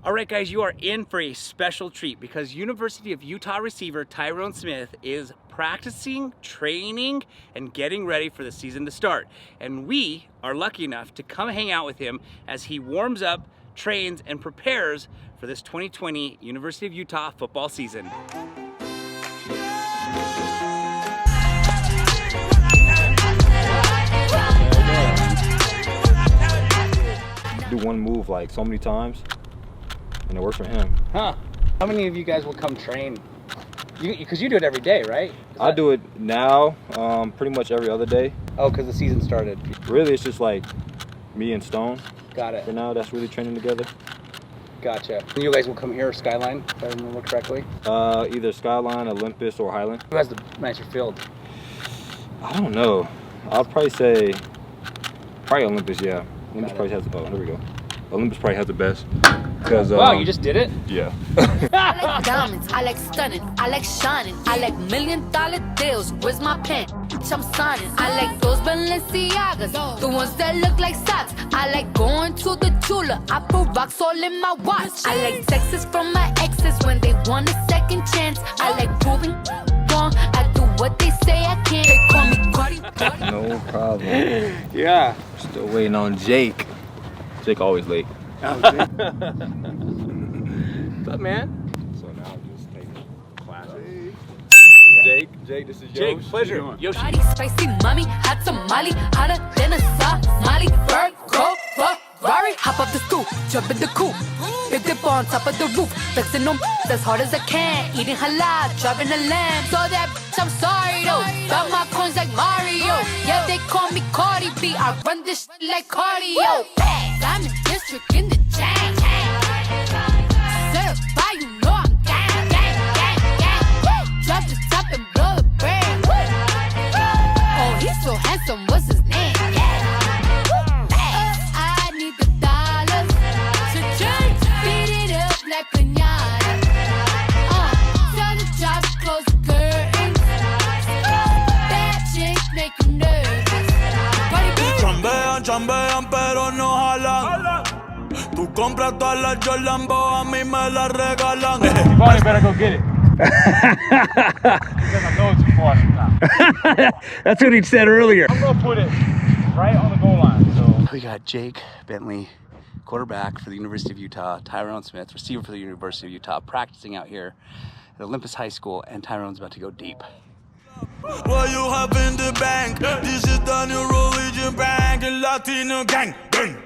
All right, guys, you are in for a special treat because University of Utah receiver Tyrone Smith is practicing, training, and getting ready for the season to start. And we are lucky enough to come hang out with him as he warms up, trains, and prepares for this 2020 University of Utah football season. Do one move like so many times, and it works for him. Huh? How many of you guys will come train? Because you do it every day, right? I do it now, pretty much every other day. Oh, because the season started. Really, it's just like me and Stone. Got it. For now, that's really training together. Gotcha. You guys will come here, Skyline, if I remember correctly? Either Skyline, Olympus, or Highland. Who has the nicer field? I don't know. I'll probably say probably Olympus. Yeah, Olympus probably has. Oh, there we go. Olympus probably has the best. Cause, wow, you just did it? Yeah. I like diamonds, I like stunning, I like shining, I like $1 million deals. Where's my pen? I'm signing. I like those Balenciagas, the ones that look like socks. I like going to the jeweler, I put rocks all in my watch. I like texts from my exes when they want a second chance. I like proving wrong, I do what they say I can't. They call me Cardi. No problem. Yeah. Still waiting on Jake. Jake always late. What's up, man? So now I'm just taking classes. Jake, this is Jake, pleasure. Yoshi. Body spicy, mommy, hot tamale, hotter than a Somali. Bird, go, Ferrari, hop up the stoop, jump in the coupe. Big dip on top of the roof, flexing them as hard as I can. Eating halal, driving a lamb. So that bitch, I'm sorry though. Got my coins like Mario. Yeah, they call me Cardi B. I run this shit like cardio. Diamond district in the chain. Certified, you know I'm gang. Drop the top and blow the brand. Oh, he's so handsome, what's his name? I need the dollars to change. Beat it up like piñata. Tell the job to close the curtains. Bad chicks make you nervous. Chambean, pero no jalan. Tú compras todas las Jordan, a mí me las regalan. Bonnie better go get it. Because I know it's important now. That's what he said earlier. I'm going to put it right on the goal line. So We got Jake Bentley, quarterback for the University of Utah, Tyrone Smith, receiver for the University of Utah, practicing out here at Olympus High School, and Tyrone's about to go deep. What you have in the bank? This is the new religion bank, el latino gang.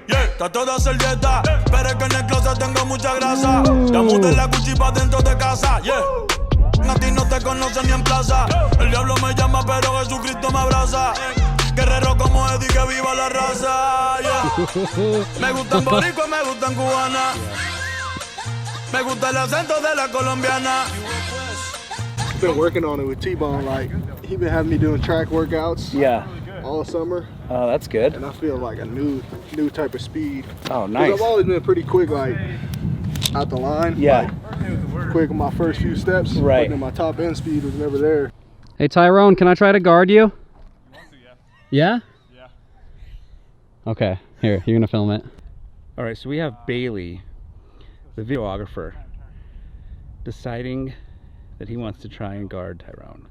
Yeah, está toda servieta, pero es que en el closet tengo mucha grasa. Ya mudé la Gucci pa' dentro de casa, yeah. A ti no te conocen ni en plaza. El diablo me llama, pero Jesucristo me abraza. Guerrero como Eddie, que viva la raza, yeah. Me gustan boricua, me gustan cubana. Me gusta el acento de la colombiana. Been working on it with T-Bone. Like, he been having me doing track workouts all summer. Oh, that's good. And I feel like a new type of speed. Oh, 'Cause nice. I've always been pretty quick, like out the line. Yeah. Like, quick in my first few steps. Right. But then my top end speed was never there. Hey Tyrone, can I try to guard you? Yeah? yeah. Okay, here, you're gonna film it. All right, so we have Bailey, the videographer, deciding that he wants to try and guard Tyrone.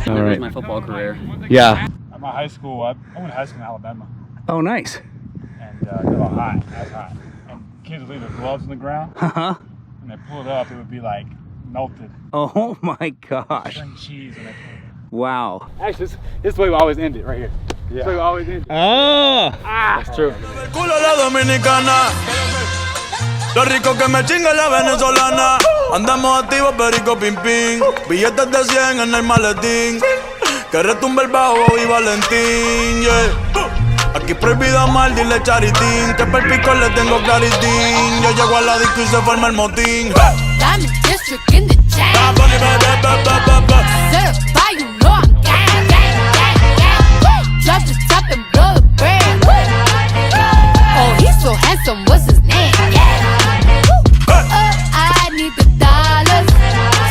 All right. My football career. Yeah. At my high school, I went to high school in Alabama. Oh, nice. And they were hot. That's hot. And kids would leave their gloves on the ground. Uh-huh. And they pull it up, it would be like melted. Oh my gosh. String cheese when they pull it up. Wow. Actually, this is the way we always end it, right here. Yeah. This is the way we always end it. Oh. That's true. Culo la dominicana. Lo rico que me chinga la venezolana. Andamos activos, perico pim pim. Billetes de 100 en el maletín. Que retumbe el bajo y Valentín, yeah. Aquí prohibido mal, dile charitín. Que per pico le tengo claritín. Yo llego a la disco y se forma el motín. Diamond district in the chain. Certified, you know I'm gang. Drop the top and blow the brand. Oh, he's so handsome, what's his name? I need the dollars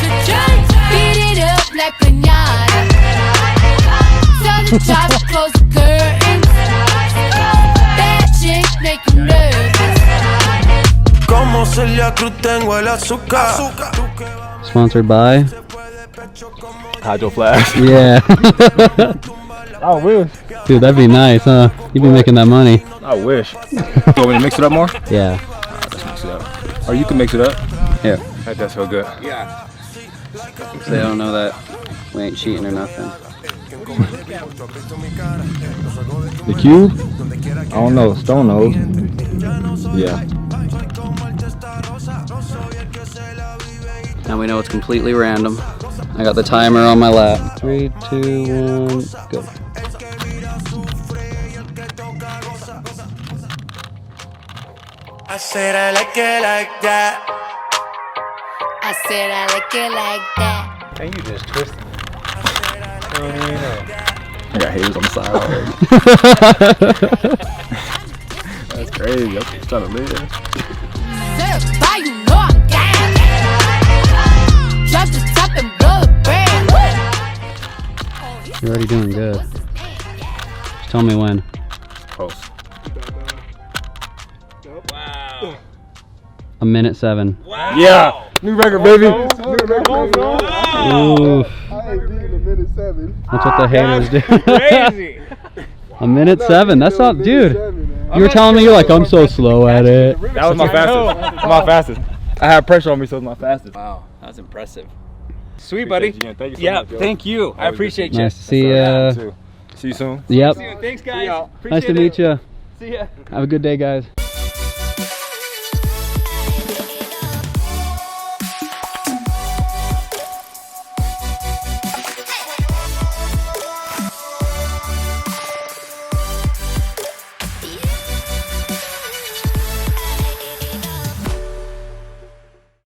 to change. Beat it up like piñata. Try to close the curtains. Bad chick make you nervous. Como Celia Cruz tengo el azúcar. Sponsored by. Hydro Flash. Yeah. I wish. Dude, that'd be nice, huh? You'd be making that money. I wish. You want me to mix it up more? Yeah. Let's mix it up. Or you can mix it up. Here. That's so good. Yeah. So they don't know that we ain't cheating or nothing. The cube? I don't know. Stone knows. Yeah. Now we know it's completely random. I got the timer on my lap. 3, 2, 1, go. I said I like it like that. I said I like it like that. Hey, you just twisted. I got haters on the side already. That's crazy. I'm just trying to live. Certify, you know I'm down. Drop the top and blow the brand. You're already doing good. Just tell me when. Close. Wow. 1:07. Wow. Yeah. New record, baby. Ooh. I ain't beating a minute 7. That's what the haters do. Crazy. 1:07. That's not, dude. You were telling me you're like, I'm so slow at it. That was my fastest. My fastest. I had pressure on me, so it was my fastest. Wow, that's impressive. Sweet, buddy. Appreciate you, Thank you so Yeah, much, yo. thank you. I Always appreciate good. you. Nice to see ya. See you soon. Yep. Thanks, guys. Nice to meet you. See ya. Have a good day, guys.